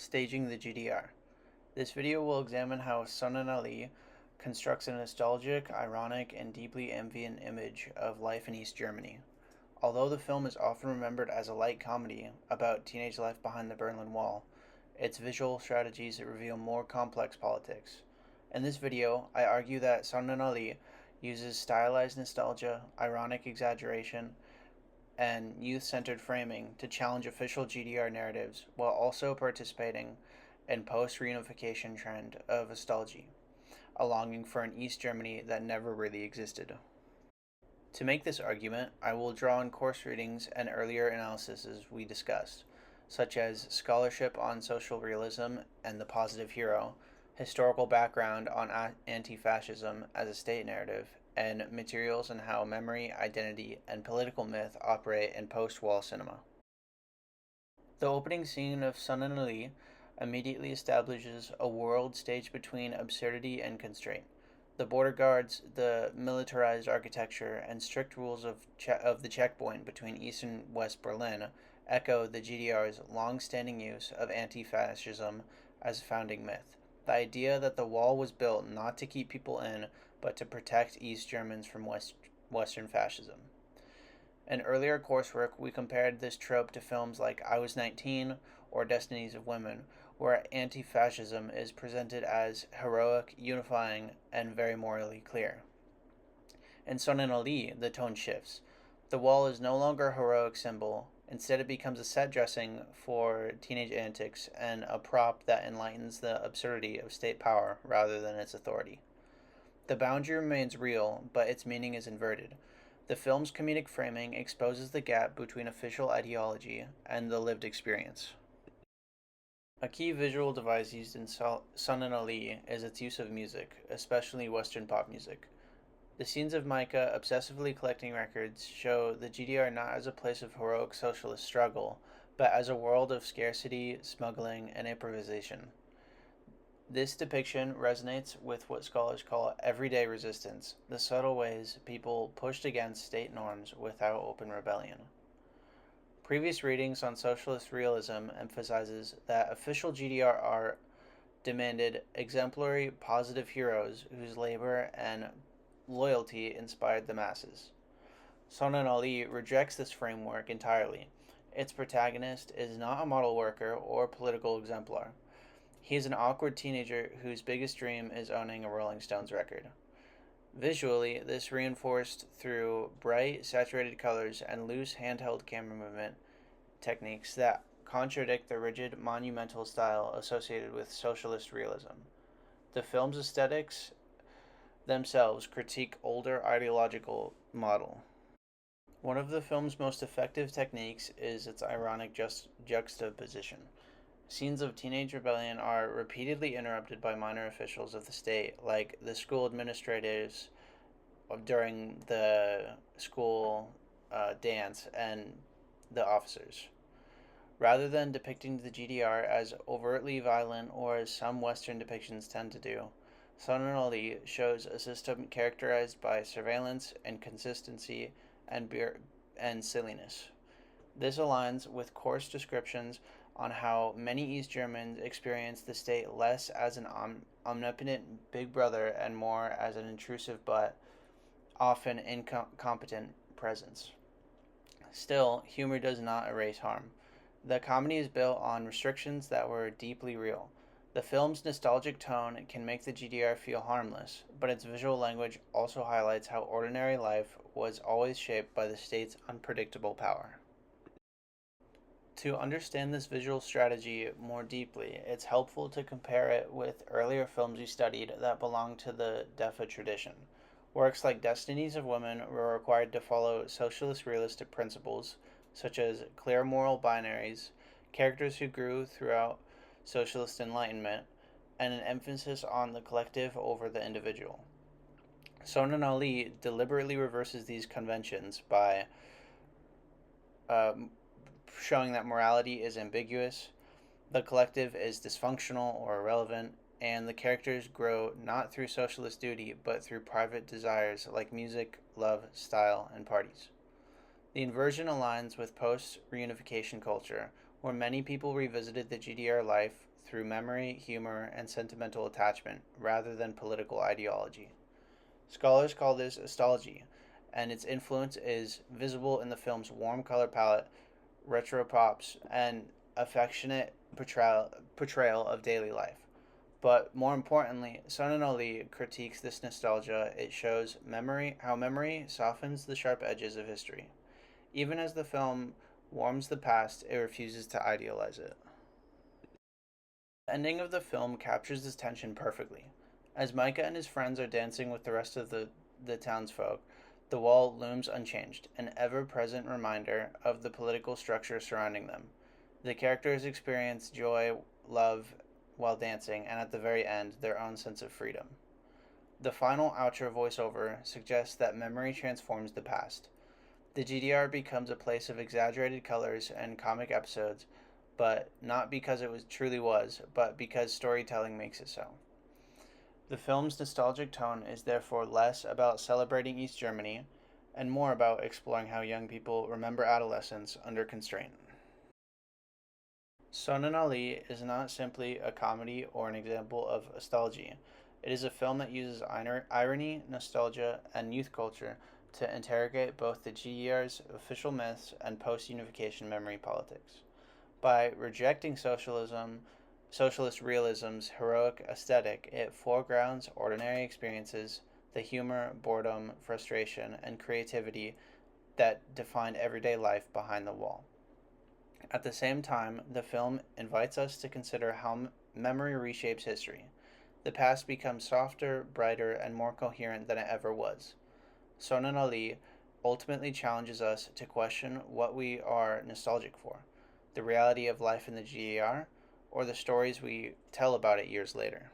Staging the GDR. This video will examine how Sunan Ali constructs a nostalgic, ironic, and deeply ambient image of life in East Germany. Although the film is often remembered as a light comedy about teenage life behind the Berlin Wall, its visual strategies reveal more complex politics. In this video, I argue that Sunan Ali uses stylized nostalgia, ironic exaggeration, and youth centered framing to challenge official GDR narratives while also participating in post reunification trend of nostalgia, a longing for an East Germany that never really existed. To make this argument, I will draw on course readings and earlier analyses we discussed, such as scholarship on social realism and the positive hero, historical background on anti fascism as a state narrative, and materials on how memory, identity, and political myth operate in post wall cinema. The opening scene of Sunan Ali immediately establishes a world staged between absurdity and constraint. The border guards, the militarized architecture, and strict rules of the checkpoint between East and West Berlin echo the GDR's long standing use of anti fascism as a founding myth. The idea that the wall was built not to keep people in, but to protect East Germans from Western fascism. In earlier coursework, we compared this trope to films like I Was 19 or Destinies of Women, where anti fascism is presented as heroic, unifying, and very morally clear. In Sunan Ali, the tone shifts. The wall is no longer a heroic symbol. Instead, it becomes a set dressing for teenage antics and a prop that enlightens the absurdity of state power rather than its authority. The boundary remains real, but its meaning is inverted. The film's comedic framing exposes the gap between official ideology and the lived experience. A key visual device used in Sunan Ali is its use of music, especially Western pop music. The scenes of Micah obsessively collecting records show the GDR not as a place of heroic socialist struggle, but as a world of scarcity, smuggling, and improvisation. This depiction resonates with what scholars call everyday resistance, the subtle ways people pushed against state norms without open rebellion. Previous readings on socialist realism emphasizes that official GDR art demanded exemplary positive heroes whose labor and loyalty inspired the masses. Sunan Ali rejects this framework entirely. Its protagonist is not a model worker or political exemplar. He is an awkward teenager whose biggest dream is owning a Rolling Stones record. Visually, this reinforced through bright, saturated colors and loose handheld camera movement techniques that contradict the rigid, monumental style associated with socialist realism. The film's aesthetics themselves critique older ideological model. One of the film's most effective techniques is its ironic juxtaposition. Scenes of teenage rebellion are repeatedly interrupted by minor officials of the state, like the school administrators during the school dance and the officers. Rather than depicting the GDR as overtly violent or as some Western depictions tend to do, Sunan Ali shows a system characterized by surveillance, inconsistency, and silliness. This aligns with coarse descriptions on how many East Germans experience the state less as an omnipotent big brother and more as an intrusive but often incompetent presence. Still, humor does not erase harm. The comedy is built on restrictions that were deeply real. The film's nostalgic tone can make the GDR feel harmless, but its visual language also highlights how ordinary life was always shaped by the state's unpredictable power. To understand this visual strategy more deeply, it's helpful to compare it with earlier films we studied that belong to the DEFA tradition. Works like Destinies of Women were required to follow socialist realistic principles, such as clear moral binaries, characters who grew throughout socialist enlightenment, and an emphasis on the collective over the individual. Sunan Ali deliberately reverses these conventions by showing that morality is ambiguous, the collective is dysfunctional or irrelevant, and the characters grow not through socialist duty but through private desires like music, love, style, and parties. The inversion aligns with post reunification culture, where many people revisited the GDR life through memory, humor, and sentimental attachment rather than political ideology. Scholars call this nostalgia, and its influence is visible in the film's warm color palette, retro props, and affectionate portrayal of daily life. But more importantly, Sonnen Ali critiques this nostalgia. It shows how memory softens the sharp edges of history. Even as the film warms the past, it refuses to idealize it. The ending of the film captures this tension perfectly. As Micah and his friends are dancing with the rest of the townsfolk, the wall looms unchanged, an ever present reminder of the political structure surrounding them. The characters experience joy, love, while dancing, and at the very end, their own sense of freedom. The final outro voiceover suggests that memory transforms the past. The GDR becomes a place of exaggerated colors and comic episodes, but not because it truly was, but because storytelling makes it so. The film's nostalgic tone is therefore less about celebrating East Germany and more about exploring how young people remember adolescence under constraint. Sonnen Ali is not simply a comedy or an example of nostalgia. It is a film that uses irony, nostalgia, and youth culture to interrogate both the GDR's official myths and post unification memory politics. By rejecting socialist realism's heroic aesthetic, it foregrounds ordinary experiences, the humor, boredom, frustration, and creativity that defined everyday life behind the wall. At the same time, the film invites us to consider how memory reshapes history. The past becomes softer, brighter, and more coherent than it ever was. Sonnen Ali ultimately challenges us to question what we are nostalgic for: the reality of life in the GDR, or the stories we tell about it years later.